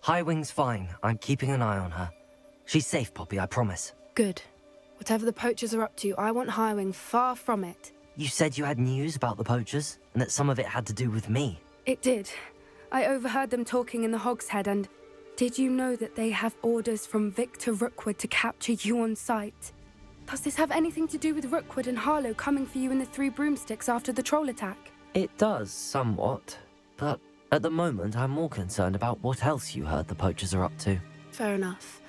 Highwing's fine. I'm keeping an eye on her. She's safe, Poppy, I promise. Good. Whatever the poachers are up to, I want Highwing far from it. You said you had news about the poachers, and that some of it had to do with me. It did. I overheard them talking in the Hogshead, and did you know that they have orders from Victor Rookwood to capture you on sight? Does this have anything to do with Rookwood and Harlow coming for you in the Three Broomsticks after the troll attack? It does, somewhat. But at the moment, I'm more concerned about what else you heard the poachers are up to. Fair enough.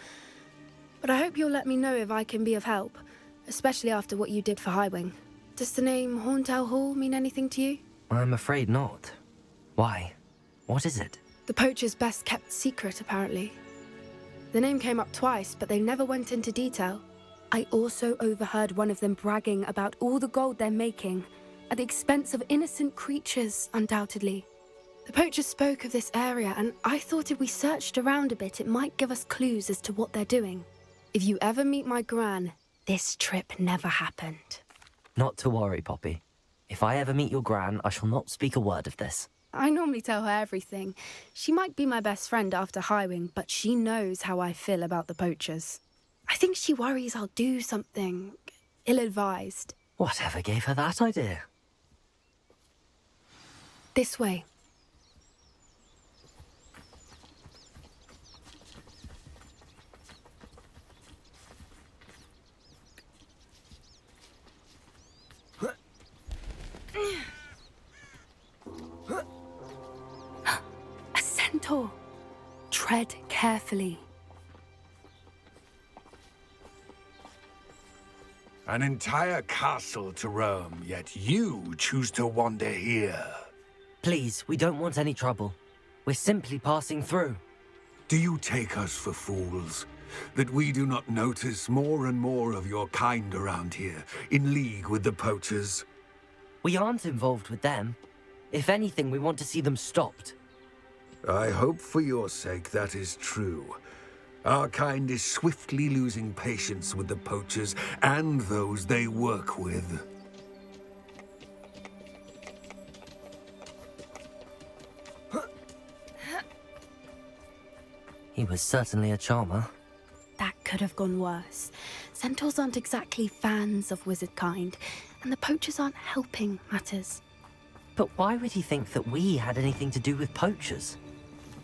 But I hope you'll let me know if I can be of help, especially after what you did for Highwing. Does the name Horntail Hall mean anything to you? I'm afraid not. Why? What is it? The poachers' best kept secret, apparently. The name came up twice, but they never went into detail. I also overheard one of them bragging about all the gold they're making, at the expense of innocent creatures, undoubtedly. The poachers spoke of this area, and I thought if we searched around a bit, it might give us clues as to what they're doing. If you ever meet my gran, this trip never happened. Not to worry, Poppy. If I ever meet your gran, I shall not speak a word of this. I normally tell her everything. She might be my best friend after Highwing, but she knows how I feel about the poachers. I think she worries I'll do something ill-advised. Whatever gave her that idea? This way. A centaur. Tread carefully. An entire castle to roam, yet you choose to wander here. Please, we don't want any trouble. We're simply passing through. Do you take us for fools? That we do not notice more and more of your kind around here, in league with the poachers? We aren't involved with them. If anything, we want to see them stopped. I hope for your sake that is true. Our kind is swiftly losing patience with the poachers and those they work with. He was certainly a charmer. That could have gone worse. Centaurs aren't exactly fans of wizard kind, and the poachers aren't helping matters. But why would he think that we had anything to do with poachers?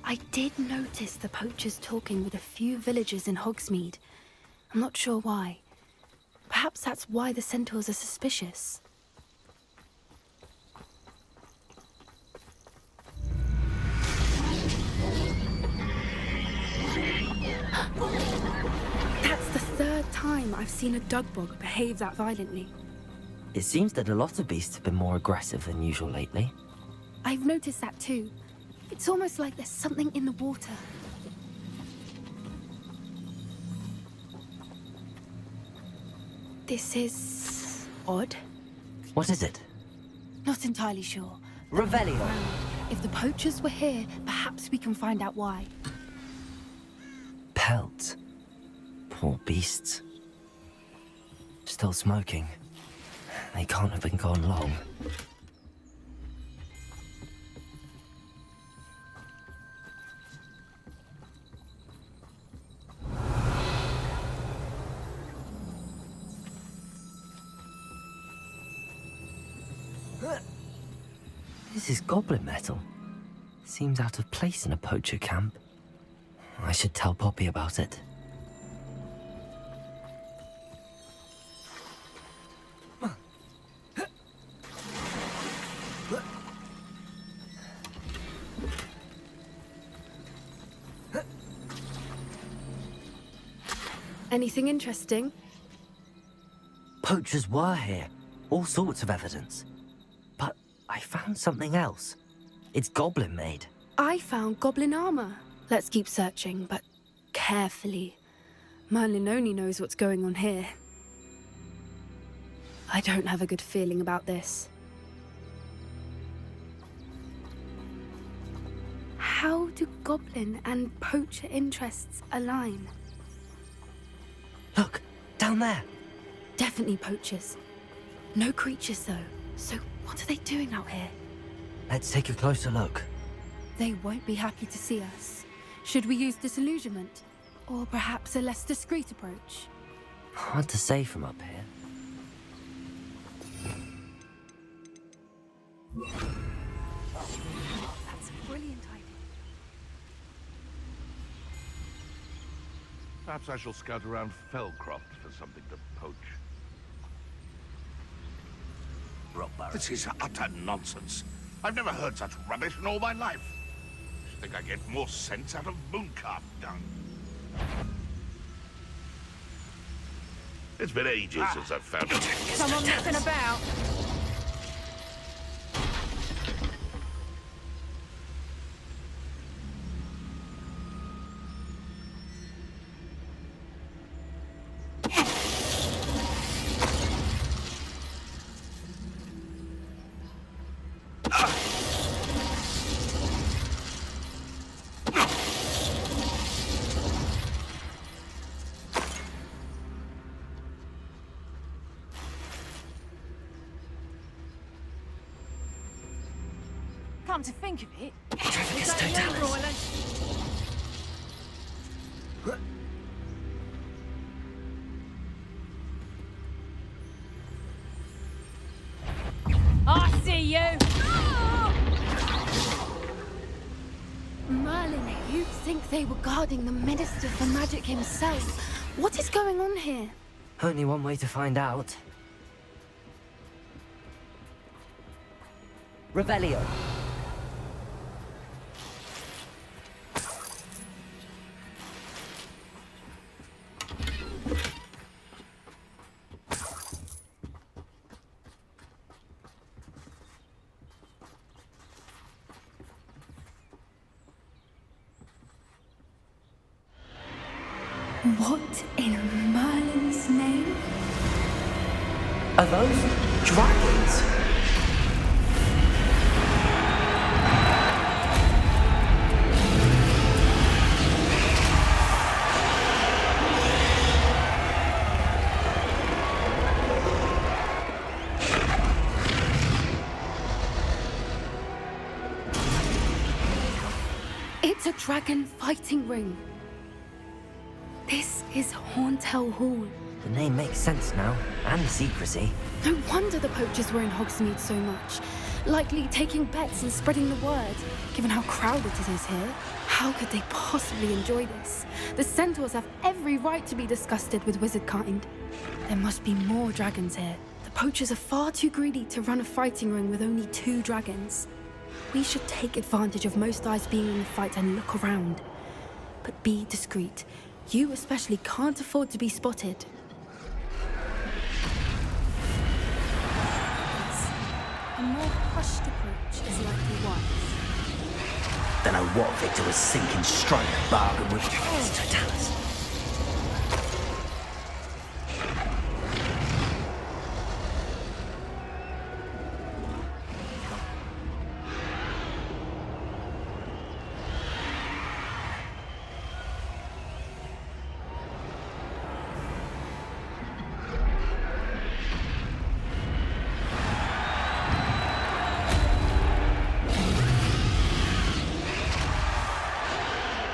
I did notice the poachers talking with a few villagers in Hogsmeade. I'm not sure why. Perhaps that's why the centaurs are suspicious. That's the third time I've seen a dugbog behave that violently. It seems that a lot of beasts have been more aggressive than usual lately. I've noticed that too. It's almost like there's something in the water. This is odd. What is it? Not entirely sure. Revelio! If the poachers were here, perhaps we can find out why. Pelt. Poor beasts. Still smoking. They can't have been gone long. This is goblin metal. Seems out of place in a poacher camp. I should tell Poppy about it. Anything interesting? Poachers were here. All sorts of evidence. But I found something else. It's goblin made. I found goblin armor. Let's keep searching, but carefully. Merlin only knows what's going on here. I don't have a good feeling about this. How do goblin and poacher interests align? Look, down there. Definitely poachers. No creatures, though. So what are they doing out here? Let's take a closer look. They won't be happy to see us. Should we use disillusionment? Or perhaps a less discreet approach? Hard to say from up here. That's a brilliant idea. Perhaps I shall scout around Fellcroft for something to poach. This is utter nonsense. I've never heard such rubbish in all my life. I think I get more sense out of mooncalf dung. It's been ages since I've found it. Someone messing about? Come to think of it, Trafficus Totalis. I see you! Merlin, you'd think they were guarding the Minister for Magic himself. What is going on here? Only one way to find out. Revelio. What in Merlin's name? Are those dragons? It's a dragon fighting ring. This is Hauntel Hall. The name makes sense now, and the secrecy. No wonder the poachers were in Hogsmeade so much. Likely taking bets and spreading the word, given how crowded it is here. How could they possibly enjoy this? The centaurs have every right to be disgusted with wizard kind. There must be more dragons here. The poachers are far too greedy to run a fighting ring with only 2 dragons. We should take advantage of most eyes being in the fight and look around. But be discreet. You especially can't afford to be spotted. A more hushed approach is likely wise. Don't know what Victor was thinking, strike a bargain with Totalis.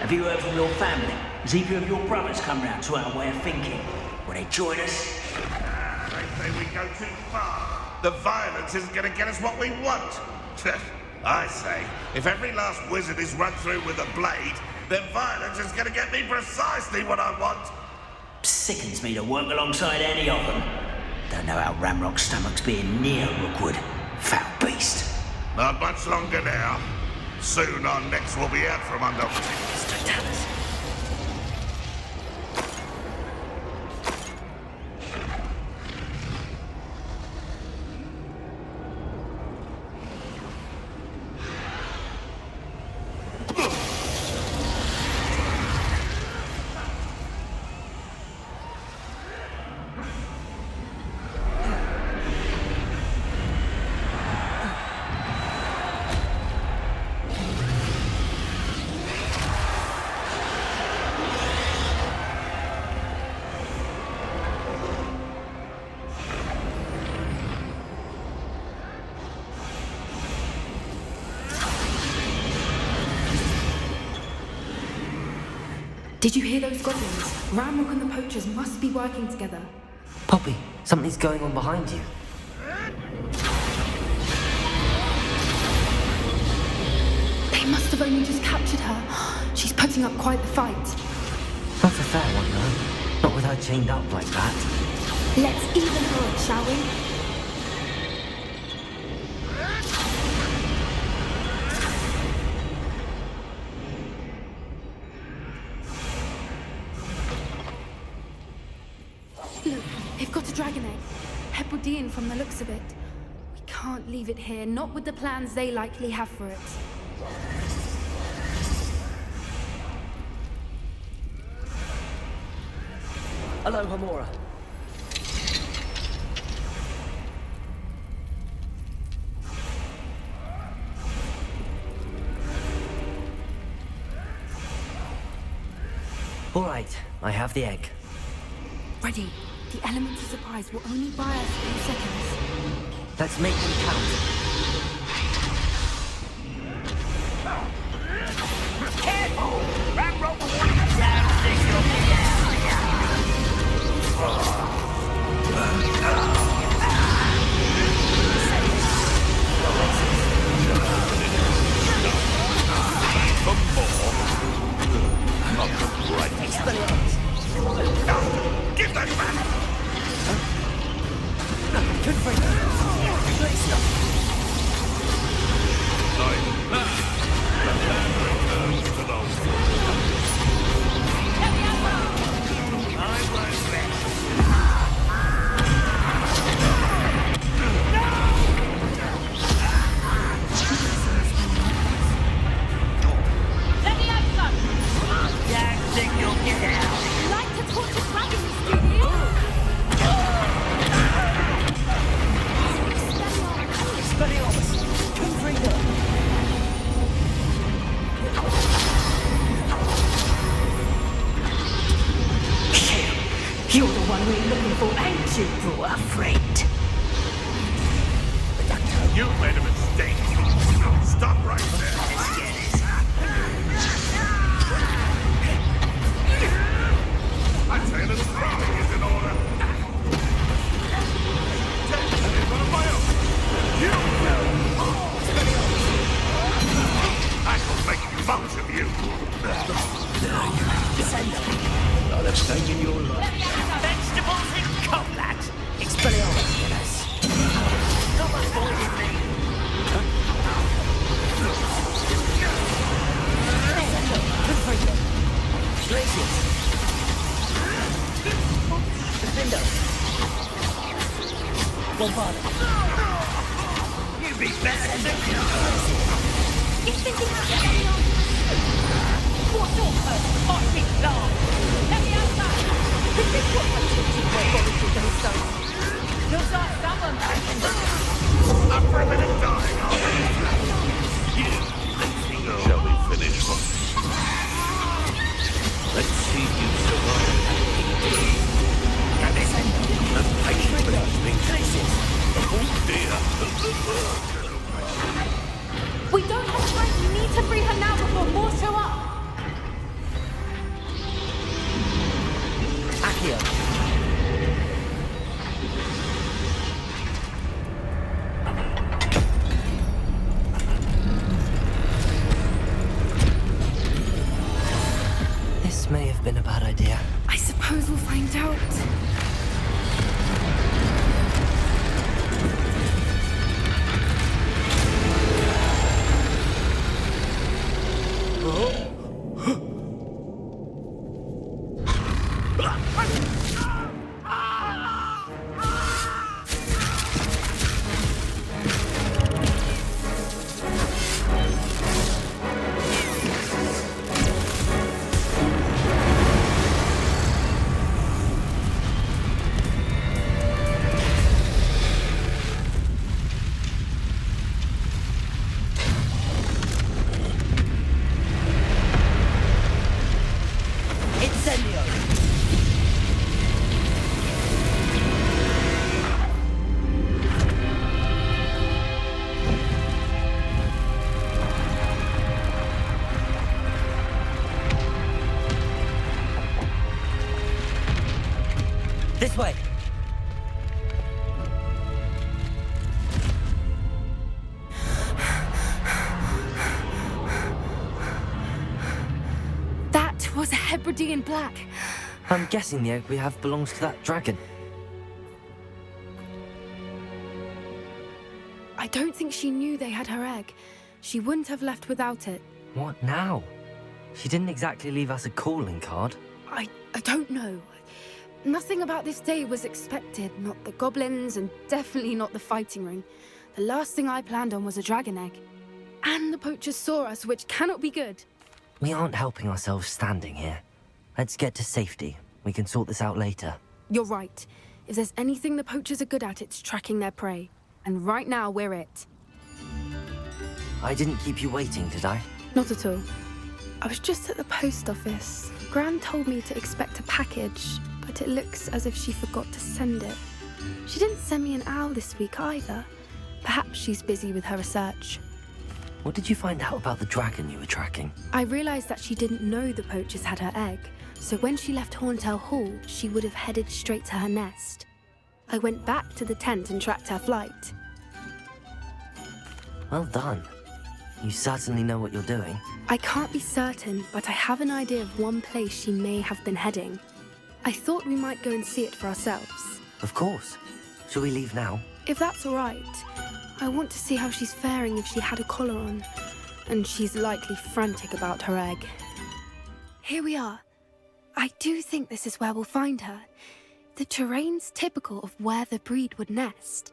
Have you heard from your family? Has either of your brothers come round to our way of thinking? Will they join us? They say we go too far. The violence isn't going to get us what we want. I say, if every last wizard is run through with a blade, then violence is going to get me precisely what I want. Sickens me to work alongside any of them. Don't know how Ramrock's stomach's being near Rookwood. Foul beast. Not much longer now. Soon our necks will be out from under. Totalis. Did you hear those goblins? Ramrock and the poachers must be working together. Poppy, something's going on behind you. They must have only just captured her. She's putting up quite the fight. Not a fair one, though. Not with her chained up like that. Let's even her, shall we? Look, they've got a dragon egg. Hebridean from the looks of it. We can't leave it here, not with the plans they likely have for it. Hello, Hamora. All right, I have the egg. Ready. The elements of surprise will only buy us a few seconds. Let's make them count. Careful! Ramrock will want you down, Gskill. Give that back! Good for you. Let's stop. The land returns to those. I won't rest. Let me have some! Yeah, Gskill, get out! You like to torture dragons, do you? Expelliarmus! Confringo! You're the one we're looking for, ain't you, poor freight? You made a mistake. Stop right there. I say the throwing is in order. Take it one of my own. You I shall make a bunch of you. I'll have taken your life. Vegetables in combat! Expelliarmus, yes. Stop avoiding me! Confringo! Glacius! Defendo! Bombarda! You be better than It's thinking out What's your first? Might be large. Let me have that! This is what I took to my body to those stones. Looks like someone back in the... Up for a bit of dying, are we? Shall we finish one? Let's see you survive. The patient being places. Oh dear. We don't have time. We need to free her now before more show up. Accio! This may have been a bad idea. I suppose we'll find out. This way! That was a Hebridean black. I'm guessing the egg we have belongs to that dragon. I don't think she knew they had her egg. She wouldn't have left without it. What now? She didn't exactly leave us a calling card. I don't know. Nothing about this day was expected. Not the goblins, and definitely not the fighting ring. The last thing I planned on was a dragon egg. And the poachers saw us, which cannot be good. We aren't helping ourselves standing here. Let's get to safety. We can sort this out later. You're right. If there's anything the poachers are good at, it's tracking their prey. And right now, we're it. I didn't keep you waiting, did I? Not at all. I was just at the post office. Gran told me to expect a package, but it looks as if she forgot to send it. She didn't send me an owl this week either. Perhaps she's busy with her research. What did you find out about the dragon you were tracking? I realized that she didn't know the poachers had her egg, so when she left Horntail Hall, she would have headed straight to her nest. I went back to the tent and tracked her flight. Well done. You certainly know what you're doing. I can't be certain, but I have an idea of one place she may have been heading. I thought we might go and see it for ourselves. Of course. Shall we leave now? If that's all right, I want to see how she's faring if she had a collar on. And she's likely frantic about her egg. Here we are. I do think this is where we'll find her. The terrain's typical of where the breed would nest.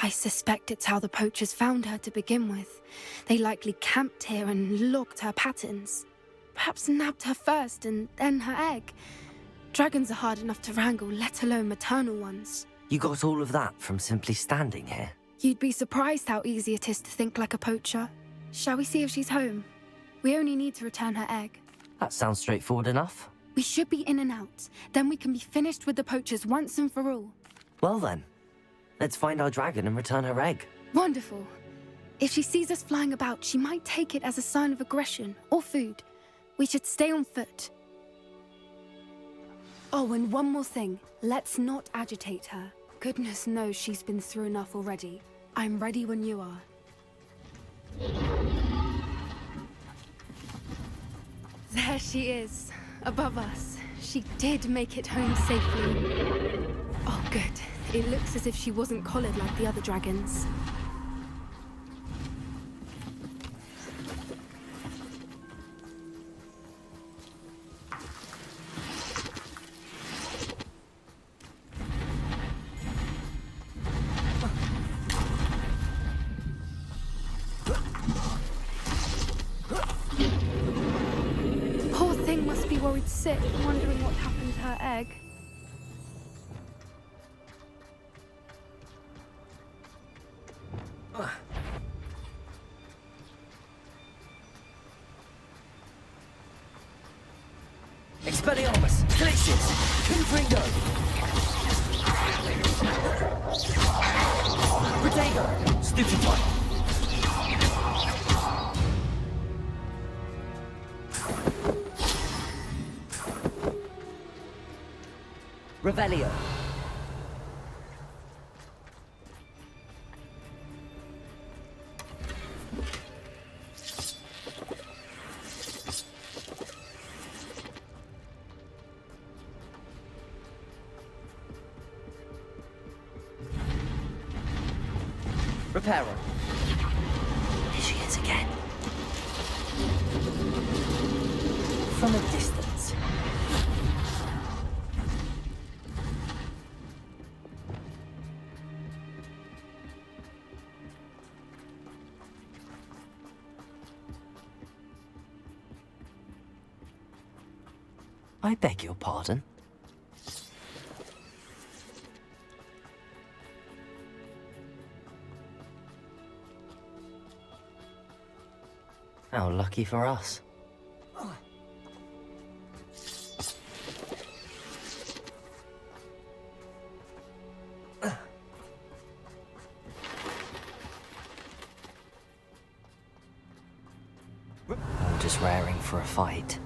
I suspect it's how the poachers found her to begin with. They likely camped here and logged her patterns. Perhaps nabbed her first and then her egg. Dragons are hard enough to wrangle, let alone maternal ones. You got all of that from simply standing here? You'd be surprised how easy it is to think like a poacher. Shall we see if she's home? We only need to return her egg. That sounds straightforward enough. We should be in and out. Then we can be finished with the poachers once and for all. Well then, let's find our dragon and return her egg. Wonderful. If she sees us flying about, she might take it as a sign of aggression or food. We should stay on foot. Oh, and one more thing. Let's not agitate her. Goodness knows she's been through enough already. I'm ready when you are. There she is, above us. She did make it home safely. Oh, good. It looks as if she wasn't collared like the other dragons. Poor thing must be worried sick, wondering what happened to her egg. Expelliarmus! Glitches! Confringo! Protego! Stupefy! Revelio! Reparo. Here she is again. From a distance. I beg your pardon. How lucky for us. I'm just raring for a fight.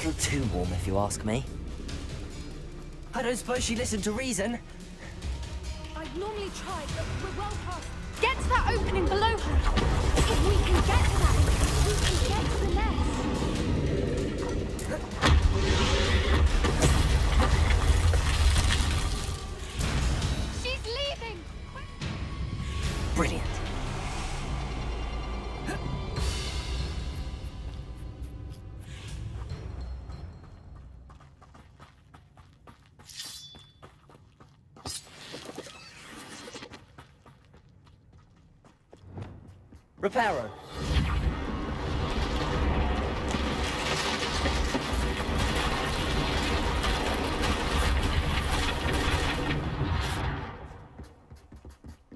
little too warm, if you ask me. I don't suppose she listened to reason. I'd normally try, but we're well past. Get to that opening below her. If we can get to that, we can get to the nest. She's leaving! Brilliant. Reparo.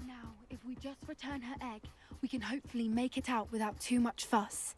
Now, if we just return her egg, we can hopefully make it out without too much fuss.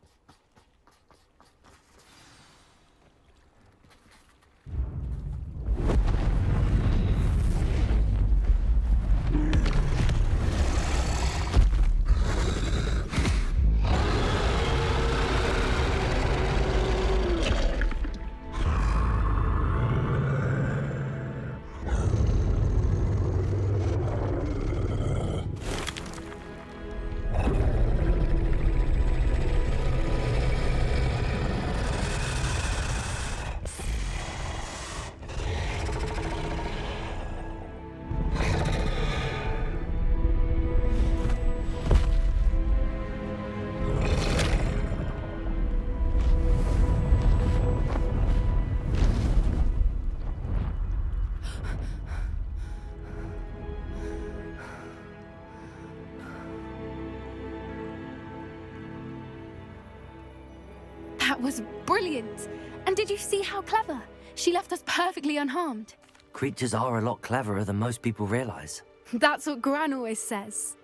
That was brilliant! And did you see how clever? She left us perfectly unharmed. Creatures are a lot cleverer than most people realize. That's what Gran always says.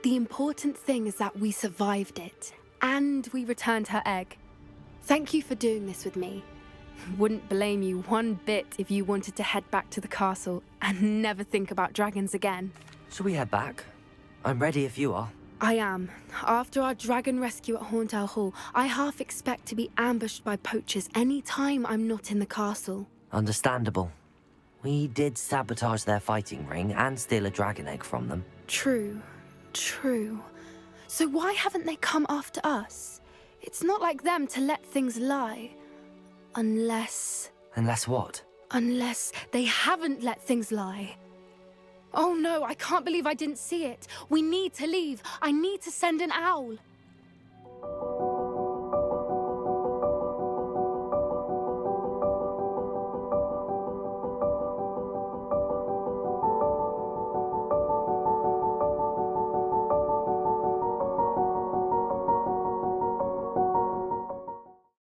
The important thing is that we survived it, and we returned her egg. Thank you for doing this with me. Wouldn't blame you one bit if you wanted to head back to the castle and never think about dragons again. Shall we head back? I'm ready if you are. I am. After our dragon rescue at Hauntel Hall, I half expect to be ambushed by poachers any time I'm not in the castle. Understandable. We did sabotage their fighting ring and steal a dragon egg from them. True. So why haven't they come after us? It's not like them to let things lie. Unless what? Unless they haven't let things lie. Oh no, I can't believe I didn't see it. We need to leave. I need to send an owl.